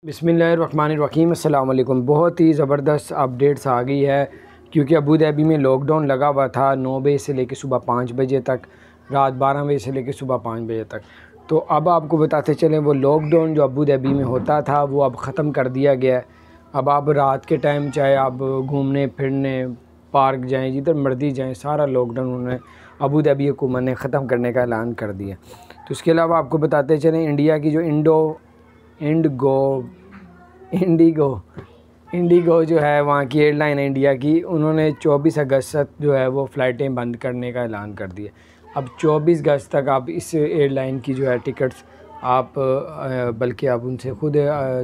बिस्मिल्लाहिर्रहमानिर्रहीम अस्सलाम वालेकुम। बहुत ही ज़बरदस्त अपडेट्स आ गई है क्योंकि अबू धाबी में लॉकडाउन लगा हुआ था 9 बजे से लेकर सुबह 5 बजे तक, रात 12 बजे से लेकर सुबह 5 बजे तक। तो अब आपको बताते चलें वो लॉकडाउन जो अबू धाबी में होता था वो अब ख़त्म कर दिया गया है। अब आप रात के टाइम चाहे आप घूमने फिरने पार्क जाएँ, जिधर मर्ज़ी जाएँ, सारा लॉकडाउन उन्होंने अबू धाबी हुकूमत ने ख़त्म करने का ऐलान कर दिया। तो इसके अलावा आपको बताते चलें इंडिया की जो इंडिगो जो है वहाँ की एयरलाइन है इंडिया की, उन्होंने 24 अगस्त तक जो है वो फ़्लाइटें बंद करने का ऐलान कर दिया। अब 24 अगस्त तक आप इस एयरलाइन की जो है टिकट्स आप बल्कि आप उनसे ख़ुद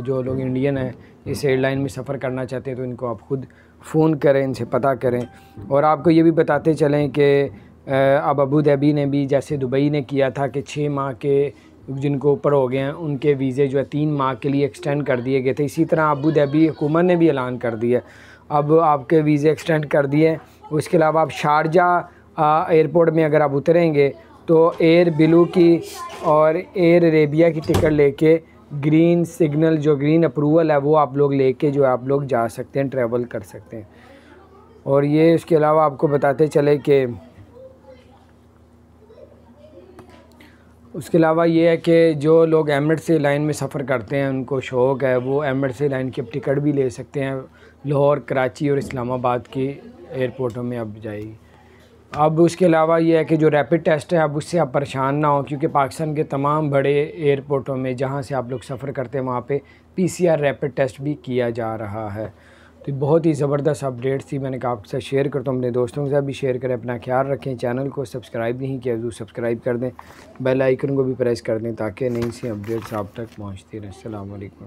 जो लोग इंडियन हैं इस एयरलाइन में सफ़र करना चाहते हैं तो इनको आप ख़ुद फ़ोन करें, इनसे पता करें। और आपको ये भी बताते चलें कि अब अबू धाबी ने भी जैसे दुबई ने किया था कि 6 माह के जिनको ऊपर हो गए हैं उनके वीज़े जो है 3 माह के लिए एक्सटेंड कर दिए गए थे। इसी तरह अबू धाबी हुकूमत ने भी ऐलान कर दिया अब आपके वीज़े एक्सटेंड कर दिए। उसके अलावा आप शारजाह एयरपोर्ट में अगर आप उतरेंगे तो एयर ब्लू की और एयर अरेबिया की टिकट लेके ग्रीन सिग्नल जो ग्रीन अप्रूवल है वो आप लोग लेके जो आप लोग जा सकते हैं, ट्रैवल कर सकते हैं। और ये इसके अलावा आपको बताते चले कि उसके अलावा ये है कि जो लोग एमिरेट्स एयरलाइन में सफ़र करते हैं उनको शौक़ है वो एमिरेट्स एयरलाइन की अब टिकट भी ले सकते हैं। लाहौर, कराची और इस्लामाबाद की एयरपोर्टों में अब जाएगी। अब उसके अलावा ये है कि जो रैपिड टेस्ट है अब उससे आप परेशान ना हो क्योंकि पाकिस्तान के तमाम बड़े एयरपोर्टों में जहाँ से आप लोग सफ़र करते हैं वहाँ पे PCR रैपिड टेस्ट भी किया जा रहा है। तो बहुत ही ज़बरदस्त अपडेट्स थी, मैंने कहा आपके साथ शेयर करता हूँ, अपने दोस्तों के साथ भी शेयर करें। अपना ख्याल रखें, चैनल को सब्सक्राइब नहीं किया तो सब्सक्राइब कर दें, बेल आइकन को भी प्रेस कर दें ताकि नई सी अपडेट्स आप तक पहुँचती रहें। अस्सलाम वालेकुम।